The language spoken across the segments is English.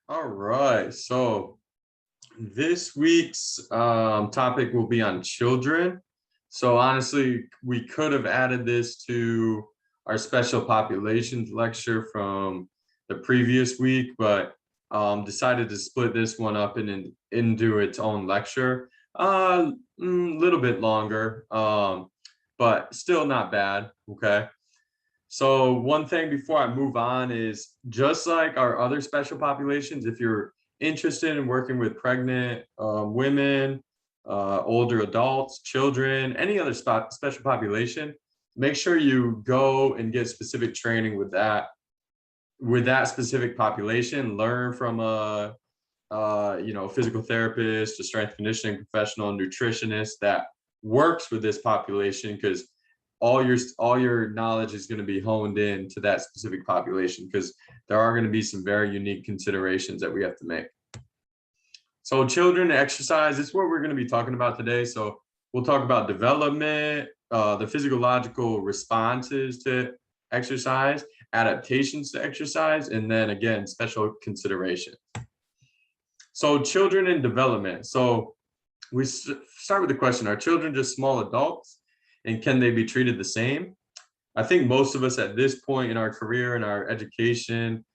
All right. So this week's topic will be on children. So honestly, we could have added this to our special populations lecture from the previous week, but decided to split this one up into its own lecture. A little bit longer, but still not bad. Okay. So one thing before I move on is just like our other special populations, if you're interested in working with pregnant women, older adults, children, any other special population, make sure you go and get specific training with that specific population. Learn from a physical therapist, a strength conditioning professional, nutritionist that works with this population because all your knowledge is going to be honed in to that specific population because there are going to be some very unique considerations that we have to make. So children exercise is what we're going to be talking about today. So we'll talk about development, the physiological responses to exercise, adaptations to exercise, and then again special consideration. So children in development. So we start with the question, are children just small adults and can they be treated the same? I think most of us at this point in our career and our education,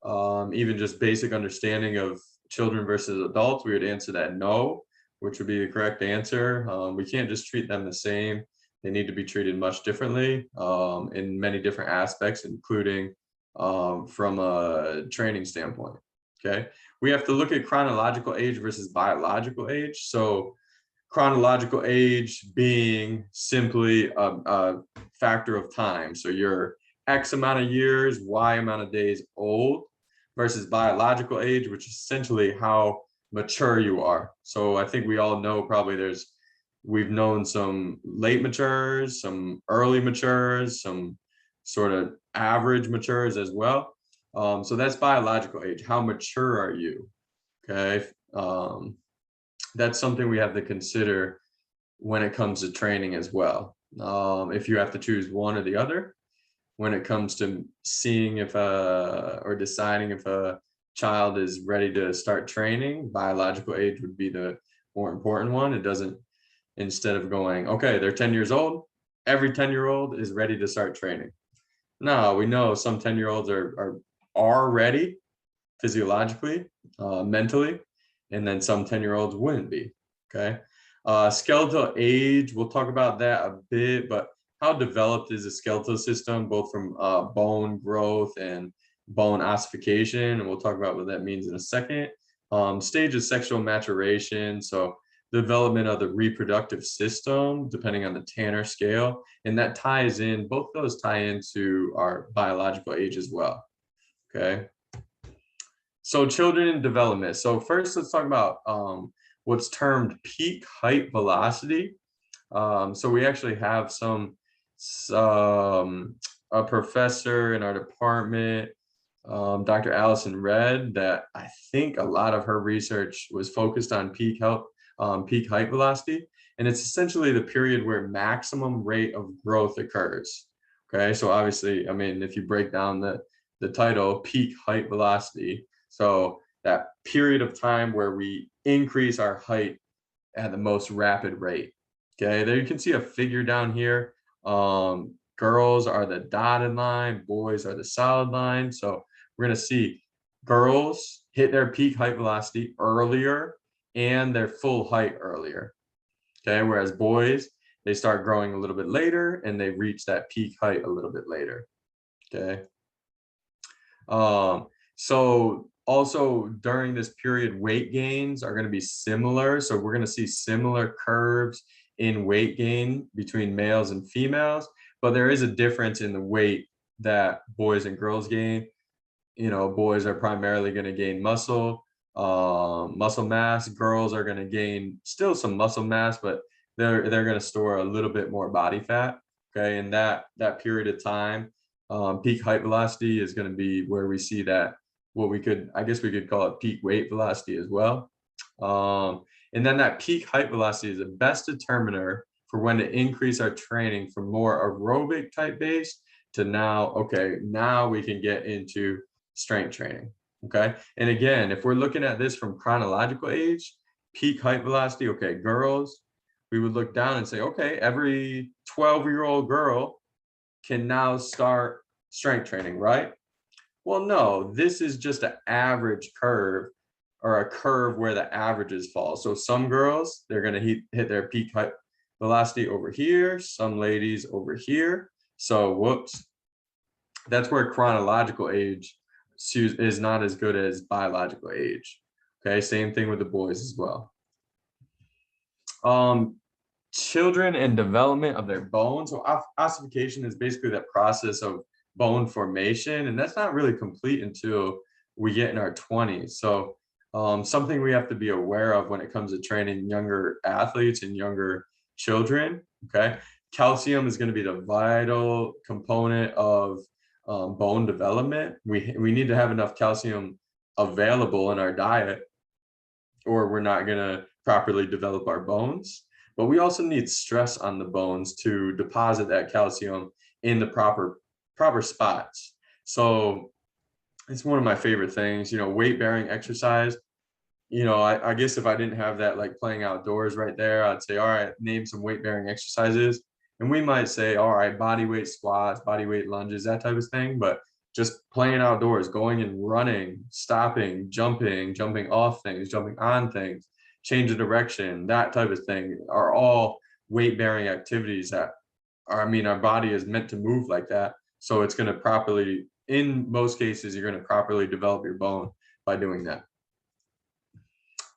even just basic understanding of children versus adults, we would answer that no, which would be the correct answer. We can't just treat them the same. They need to be treated much differently in many different aspects, including from a training standpoint. Okay. We have to look at chronological age versus biological age. So chronological age being simply a factor of time. So you're X amount of years, Y amount of days old versus biological age, which is essentially how mature you are. So I think we all know probably we've known some late matures, some early matures, some sort of average matures as well. So that's biological age. How mature are you? Okay. That's something we have to consider when it comes to training as well. If you have to choose one or the other, when it comes to seeing if or deciding if a child is ready to start training, biological age would be the more important one. It doesn't, instead of going, okay, they're 10 years old, every 10-year-old is ready to start training. No, we know some 10-year-olds are ready physiologically, mentally, and then some 10-year-olds wouldn't be. Okay. Skeletal age, we'll talk about that a bit, but how developed is the skeletal system, both from bone growth and bone ossification? And we'll talk about what that means in a second. Stage of sexual maturation. So development of the reproductive system, depending on the Tanner scale. And that ties in, both those tie into our biological age as well. Okay. So children in development. So first, let's talk about what's termed peak height velocity. So we actually have a professor in our department, Dr. Allison Red, that I think a lot of her research was focused on peak height velocity. And it's essentially the period where maximum rate of growth occurs. Okay, so obviously, I mean, if you break down the title, peak height velocity, so that period of time where we increase our height at the most rapid rate. Okay, there you can see a figure down here. Girls are the dotted line, boys are the solid line. So we're going to see girls hit their peak height velocity earlier and their full height earlier. Okay, whereas boys, they start growing a little bit later and they reach that peak height a little bit later. Okay. So also during this period, weight gains are going to be similar. So we're going to see similar curves in weight gain between males and females, but there is a difference in the weight that boys and girls gain. You know, boys are primarily going to gain muscle mass. Girls are going to gain still some muscle mass, but they're going to store a little bit more body fat. Okay, and that period of time, peak height velocity is going to be where we see that, I guess we could call it peak weight velocity as well. And then that peak height velocity is the best determiner for when to increase our training from more aerobic type based to now we can get into strength training. Okay. And again, if we're looking at this from chronological age, peak height velocity, okay, girls, we would look down and say, okay, every 12-year-old girl can now start strength training, right? Well, no, this is just an average curve, or a curve where the averages fall. So some girls, they're going to hit their peak height velocity over here, some ladies over here. So whoops, that's where chronological age is not as good as biological age. Okay, same thing with the boys as well. Um, Children and development of their bones. So ossification is basically that process of bone formation, and that's not really complete until we get in our 20s. So something we have to be aware of when it comes to training younger athletes and younger children. Okay, calcium is going to be the vital component of bone development. We need to have enough calcium available in our diet, or we're not going to properly develop our bones. But we also need stress on the bones to deposit that calcium in the proper spots. So it's one of my favorite things, weight bearing exercise. I guess if I didn't have that, like playing outdoors right there, I'd say, all right, name some weight bearing exercises. And we might say, all right, body weight squats, body weight lunges, that type of thing. But just playing outdoors, going and running, stopping, jumping off things, jumping on things, change of direction, that type of thing are all weight bearing activities that are, our body is meant to move like that. So it's going to properly, in most cases, you're going to properly develop your bone by doing that.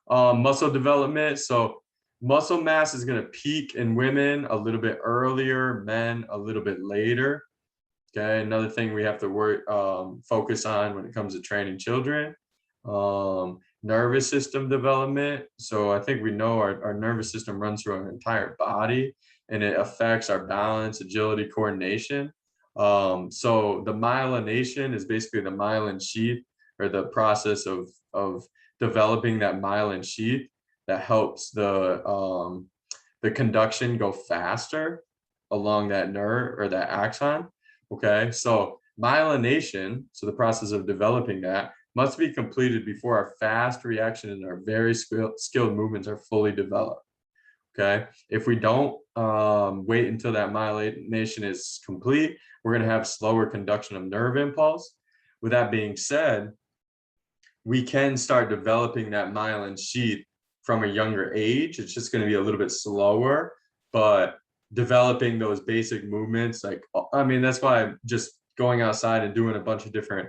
Muscle development. So muscle mass is going to peak in women a little bit earlier, men a little bit later. Okay, another thing we have to focus on when it comes to training children. Nervous system development. So I think we know our nervous system runs through our entire body, and it affects our balance, agility, coordination. So the myelination is basically the myelin sheath, or the process of developing that myelin sheath that helps the conduction go faster along that nerve or that axon. Okay, so myelination, so the process of developing that, must be completed before our fast reaction and our very skilled movements are fully developed. Okay, if we don't wait until that myelination is complete, we're going to have slower conduction of nerve impulse. With that being said, we can start developing that myelin sheath from a younger age. It's just going to be a little bit slower, but developing those basic movements, that's why just going outside and doing a bunch of different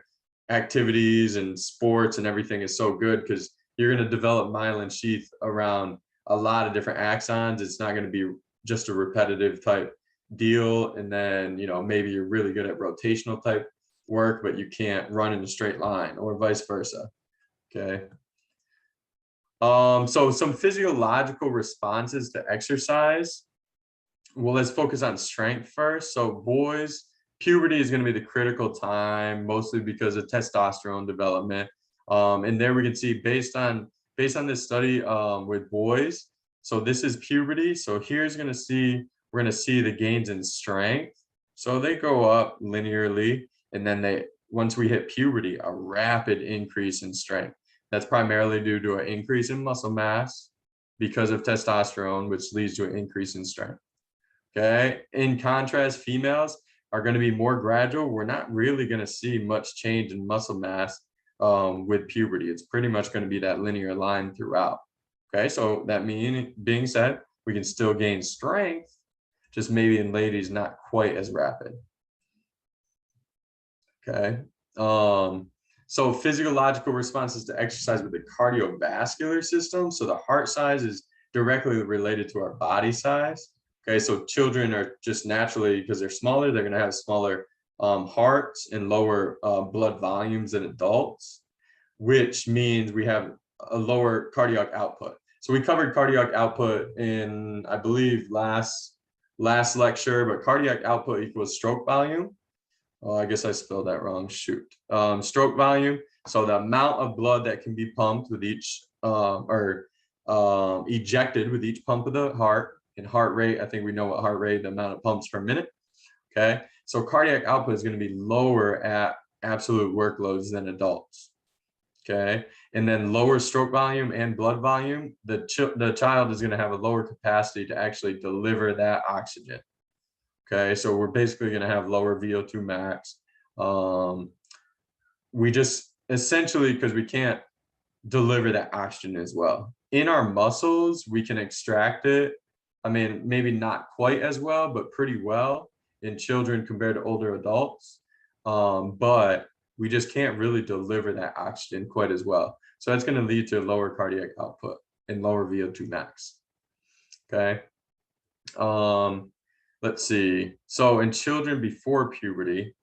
activities and sports and everything is so good, because you're going to develop myelin sheath around a lot of different axons. It's not going to be just a repetitive type deal. And then, maybe you're really good at rotational type work, but you can't run in a straight line, or vice versa. Okay. So some physiological responses to exercise. Well, let's focus on strength first. So boys, puberty is going to be the critical time, mostly because of testosterone development. And there we can see, based on this study with boys, so this is puberty. So we're going to see the gains in strength. So they go up linearly, and then once we hit puberty, a rapid increase in strength. That's primarily due to an increase in muscle mass because of testosterone, which leads to an increase in strength. Okay. In contrast, females are going to be more gradual. We're not really going to see much change in muscle mass with puberty. It's pretty much going to be that linear line throughout. Okay. So that being said, we can still gain strength, just maybe in ladies, not quite as rapid. Okay. So physiological responses to exercise with the cardiovascular system. So the heart size is directly related to our body size. Okay, so children are just naturally, because they're smaller, they're going to have smaller hearts and lower blood volumes than adults, which means we have a lower cardiac output. So we covered cardiac output in, I believe, last lecture, but cardiac output equals stroke volume. Oh, I guess I spelled that wrong. Shoot. Stroke volume. So the amount of blood that can be pumped with each ejected with each pump of the heart. And heart rate, I think we know what heart rate, the amount of pumps per minute. Okay. So cardiac output is going to be lower at absolute workloads than adults. okay? And then lower stroke volume and blood volume, the child is gonna have a lower capacity to actually deliver that oxygen, okay? So we're basically gonna have lower VO2 max. We just essentially, because we can't deliver that oxygen as well. In our muscles, we can extract it. I mean, maybe not quite as well, but pretty well in children compared to older adults. But we just can't really deliver that oxygen quite as well. So that's going to lead to lower cardiac output and lower VO2 max. Okay. Let's see. So in children before puberty,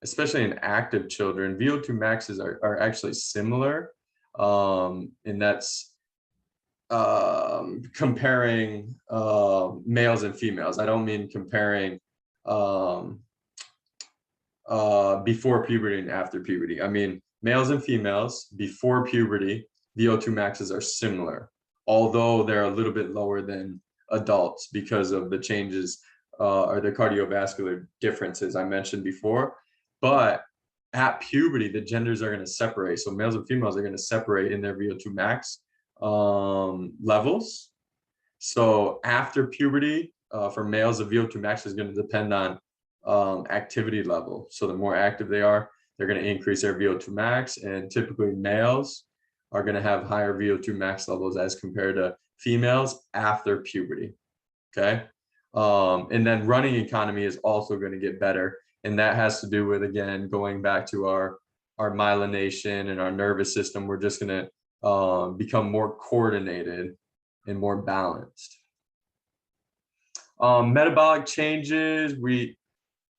especially in active children, VO2 maxes are actually similar. And that's comparing males and females. I don't mean comparing before puberty and after puberty. I mean males and females before puberty, VO2 maxes are similar, although they're a little bit lower than adults because of the changes or the cardiovascular differences I mentioned before. But at puberty, the genders are going to separate. So males and females are going to separate in their VO2 max levels. So after puberty, for males, the VO2 max is going to depend on activity level. So the more active they are, they're going to increase their VO2 max. And typically males are going to have higher VO2 max levels as compared to females after puberty. Okay. And then running economy is also going to get better. And that has to do with, again, going back to our myelination and our nervous system. We're just going to become more coordinated and more balanced. Metabolic changes,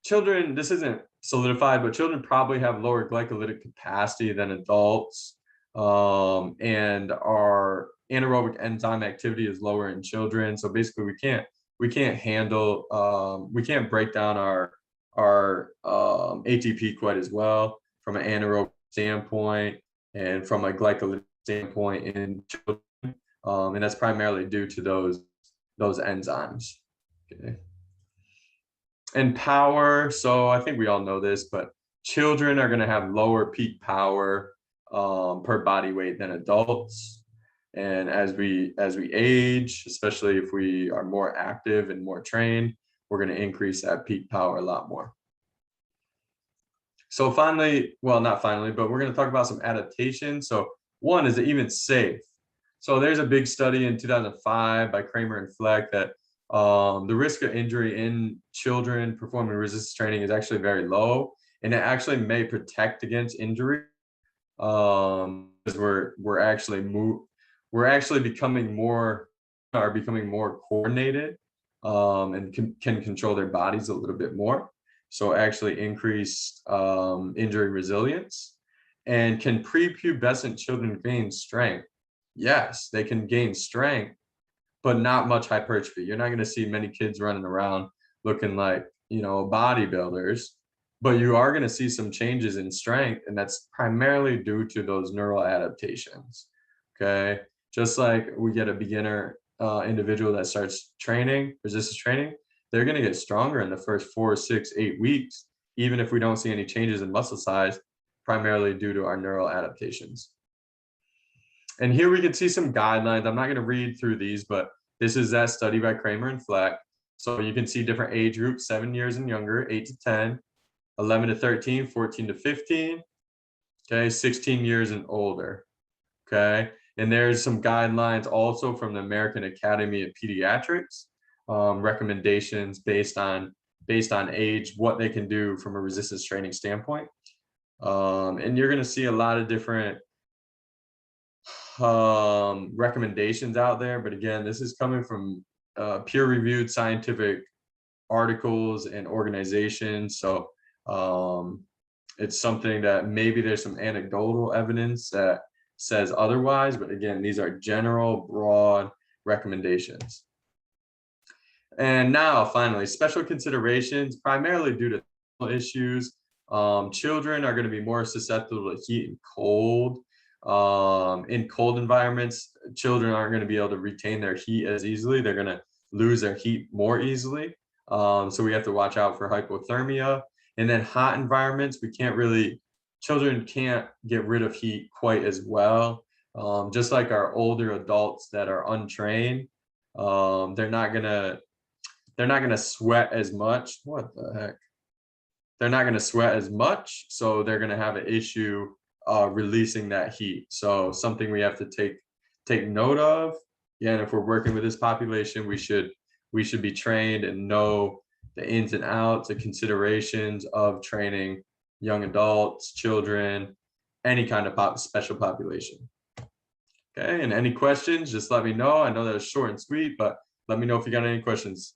children, this isn't solidified, but children probably have lower glycolytic capacity than adults. And our anaerobic enzyme activity is lower in children. So basically we can't handle, we can't break down our ATP quite as well from an anaerobic standpoint and from a glycolytic standpoint in children. And that's primarily due to those enzymes. Okay. And power, so I think we all know this, but children are going to have lower peak power per body weight than adults. And as we age, especially if we are more active and more trained, we're going to increase that peak power a lot more. So finally, well, not finally, but we're going to talk about some adaptations. So one, is it even safe? So there's a big study in 2005 by Kramer and Fleck that the risk of injury in children performing resistance training is actually very low, and it actually may protect against injury because we're actually becoming more coordinated and can control their bodies a little bit more. So actually increased injury resilience. And can prepubescent children gain strength? Yes, they can gain strength, but not much hypertrophy. You're not going to see many kids running around looking like, bodybuilders, but you are going to see some changes in strength, and that's primarily due to those neural adaptations. Okay, just like we get a beginner individual that starts training, resistance training, they're going to get stronger in the first 4, 6, 8 weeks, even if we don't see any changes in muscle size, primarily due to our neural adaptations. And here we can see some guidelines. I'm not going to read through these, but this is that study by Kramer and Fleck. So you can see different age groups, 7 years and younger, 8 to 10, 11 to 13, 14 to 15, okay, 16 years and older, okay? And there's some guidelines also from the American Academy of Pediatrics, recommendations based on age, what they can do from a resistance training standpoint. And you're going to see a lot of different recommendations out there, but again, this is coming from peer-reviewed scientific articles and organizations. So it's something that maybe there's some anecdotal evidence that says otherwise, but again, these are general, broad recommendations. And now, finally, special considerations, primarily due to issues. Children are going to be more susceptible to heat and cold. In cold environments, children aren't going to be able to retain their heat as easily. They're going to lose their heat more easily. So we have to watch out for hypothermia. And then hot environments, we can't really children can't get rid of heat quite as well. Just like our older adults that are untrained, they're not gonna sweat as much. What the heck? They're not gonna sweat as much, so they're gonna have an issue releasing that heat. So something we have to take note of. Yeah, and if we're working with this population, we should be trained and know the ins and outs, the considerations of training young adults, children, any kind of special population. Okay, and any questions, just let me know. I know that was short and sweet, but let me know if you got any questions.